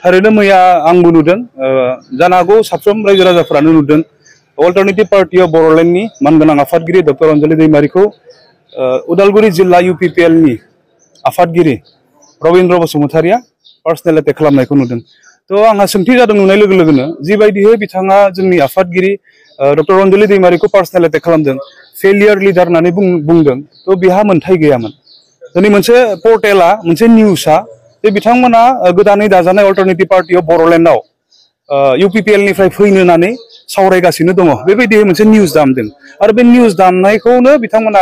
थारैनो मैया आंबो नुदों जानो हागौ साफ्रोम रायजो राजाफोरानो नुदों अल्टारनेटिभ पार्टी अफ बर'लेण्डनि मानगोनां आफादगिरि डक्टर अन्जलि दैमारिखौ उदालगुरि जिल्ला UPPL नि आफादगिरि रवीन्द्र बसुमतारिया पार्सनेल एटेक खालामनायखौ नुदों। तो आंहा सोंथि जादों नुनाय लोगो लोगोनो जिबायदियै बिथाङा जोंनि आफादगिरि डक्टर अन्जलि दैमारिखौ पार्सनेल एटेक खालामदों फेलियर लिडार होननानै बुंदों तो बेहा मोनथाय गैयामोन। दिनै मोनसे पर्टेला मोनसे निउसआ बे बिथांमोना गोदानै दाजानाय अल्टारनेटिभ पार्टी अफ बर'लेण्डआव UPPL निफ्राय फैनो होननानै सावरायगासिनो दङ बेबायदि मोनसे निउस दामदों आरो बे निउस दामनायखौनो बिथांमोना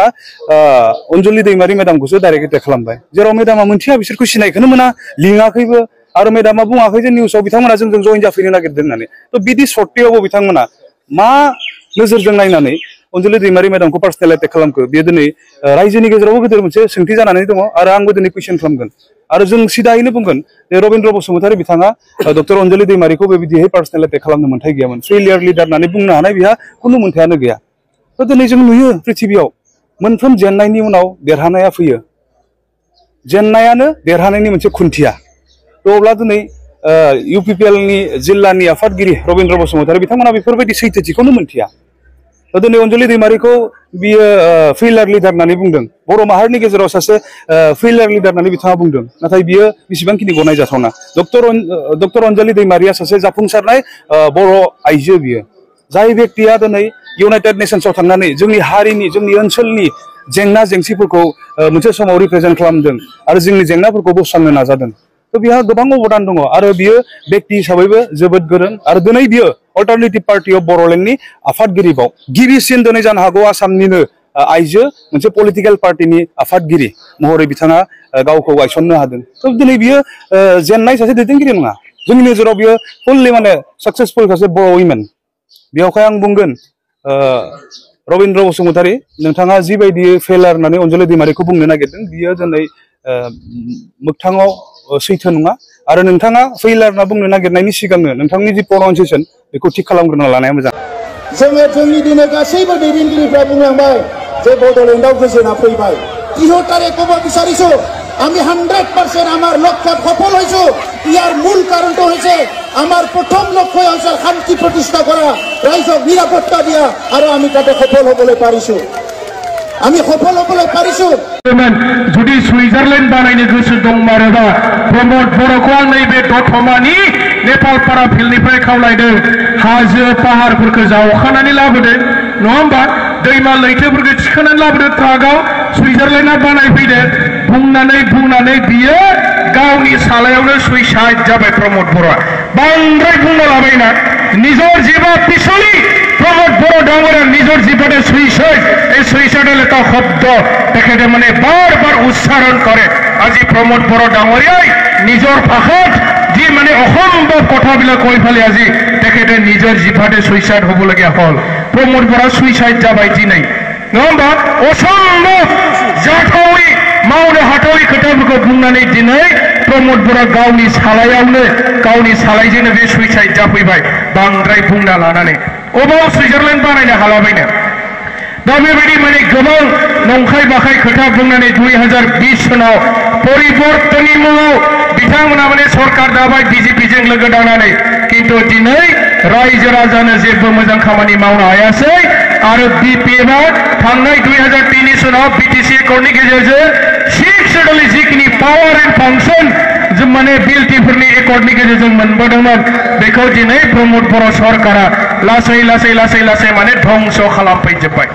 अन्जलि दैमारि मेडामखौसो डाइरेक्ट एटेक खालामबाय जेराव मेडामा मोनथिया बिसोरखौ सिनायखौनो मोना लिङाखैबो आरो मेडामा बुङाखै जे निउसआव बिथांमोना जोंजों जइन जाफैनो नागिरदों होननानै। तो बिदि सर्टेयावबो बिथांमोना मा नोजोरजों नायनानै अन्जलि दैमारि मेडामखौ पार्सनेल एटेक खालामखो बेयो दिनै रायजोनि गेजेरावबो गिदिर मोनसे सोंथि जानानै दङ आरो आंबो दिनै कुइसन खालामगोन आरो जों सिदायैनो बुंगोन जे रवीन्द्र बसुमतारि बिथाङा डक्टर अन्जलि दैमारिखौ बेबायदियै पार्सनेल एटेक खालामनो मोन्थाय गैयामोन फेलियर लिडार होननानै बुंनो हानाय बिहा खुनु मोन्थायानो गैया। तो दिनै जों नुयो पृथिबियाव मोनफ्रोम जेननायनि उनाव देरहानाया फैयो जेननायानो देरहानायनि मोनसे खुन्थिया। तो अब्ला दिनै UPPL नि जिल्लानि आफादगिरि रवीन्द्र बसुमतारि बिथांमोना बेफोरबायदि सैथोथिखौनो मोन्थिया। तो दिनै अन्जलि दैमारिखौ बियो फेलियर लिडार होननानै बुंदों बर' माहारिनि गेजेराव सासे फेलियर लिडार होननानै बिथाङा बुंदों नाथाय बियो बेसेबांखिनि गनायजाथावना डक्टर अन्जलि दैमारिया सासे जाफुंसारनाय बर' आइजो बियो जाय व्यक्तिया दिनै इउनाइटेड नेशन्सआव थांनानै जोंनि हारिनि जोंनि ओनसोलनि जेंना जेंसिफोरखौ मोनसे समाव रिप्रेजेन्ट खालामदों आरो जोंनि जेंनाफोरखौ बोस्रांनो नाजादों। तो बिहा गोबां अबदान दङ आरो बियो व्यक्ति हिसाबैबो जोबोद गोरों आरो दिनै बियो अल्टारनेटिभ पार्टी अफ बर'लेण्डनि आफादगिरिबाव गिबिसिन दिनै जानो हागौ आसामनिनो आइजो मोनसे पलिटिकेल पार्टीनि आफादगिरि महरै बिथाङा गावखौ गायसननो हादों। तो दिनै बियो जेननाय सासे दैदेनगिरि नङा जोंनि नोजोराव बियो फुल्लि माने साक्सेसफुल सासे बर' उइमेन। बेयावहाय आं बुंगोन रवीन्द्र बसुमतारि नोंथाङा जिबायदि फेलियर होननानै अन्जलि दैमारिखौ बुंनो नागिरदों बियो दिनै मोगथाङाव सैथो नङा आरो नोंथाङा फेलियर होनना बुंनो नागिरनायनि सिगांनो नोंथांनि जि प्रनाउन्सिएसन बेखौ थिग खालामग्रोना लानाया मोजां। जोङो जोंनि दिनै गासैबो दैदेनगिरिफ्रा बुंलांबाय जे बड'लेण्डआव गोजोना फैबाय ৩০ তারিখ ক'ব বিচাৰিছো আমি 100% আমাৰ লক্ষ্যত সফল হৈছো। ইয়াৰ মূল কাৰণটো হৈছে আমাৰ প্ৰথম লক্ষ্য হৈছে শান্তি প্ৰতিষ্ঠা কৰা ৰাইজক নিৰাপত্তা দিয়া আৰু আমি তাতে সফল হ'বলৈ পাৰিছো আমি সফল হ'বলৈ পাৰিছো। जुदि सुइजारलेण्ड बानायनो गोसो दंमारोबा प्रमद बर'खौ आं नैबे दतमानि नेपालपारा फिल्डनिफ्राय खावलायदों हाजो पाहारफोरखौ जावखानानै लाबोदो नङा होमबा दैमा लैथोफोरखौ थिखोनानै लाबोदो ट्राकआव सुइजारलेण्डआ बानायफैदो बुंनानै बियो गावनि सालायावनो सुइसाइड जाबाय प्रमद बर'आ बांद्राय बुंनो लाबायना নিজৰ জীৱা পিছলি प्रमद बड़ डांगरिया निजर जीवने सुइसाइड এই সুইসাইডের একটা শব্দ তেখেতে মানে বারবার উচ্চারণ করে। আজি प्रमद बड़ डांगरियाय निजर भाषात जी মানে অসম্ভৱ কথাবিলাক কৈ ফেলে আজি তেখেতে নিজৰ জীৱাতে সুইসাইড হবলগীয়া হল। प्रमद बड़ सुइसाइड जाबाय दिनै नङा होमबा असम्भव जाथावै मावनो हाथावै खोथाफोरखौ बुंनानै दिनै प्रमद बड़ गावनि सालायजोंनो बे सुइसाइड जाफैबाय बांद्राय बुंना लानानै अबाव सुइजारलेण्ड बानायनो हालाबायनो दा बेबायदि माने गोबां नंखाय बाखाय खोथा बुंनानै 2020 सनाव परिबर्तननि मुङाव बिथांमोना माने सरकार दाबाय BJPजों लोगो दानानै किन्तु दिनै रायजो राजानो जेबो मोजां खामानि मावनो हायासै आरो BPMआ थांनाय 2003 सनाव BTC एकर्डनि गेजेरजों 6 शेड्युल जिखिनि पावार एन्ड फांसन माने बिलटिफोरनि एकर्डनि गेजेरजों मोनबोदोंमोन बेखौ दिनै प्रमद बड़ सरकारा लासै माने ध्वंस खालामफैजोब्बाय।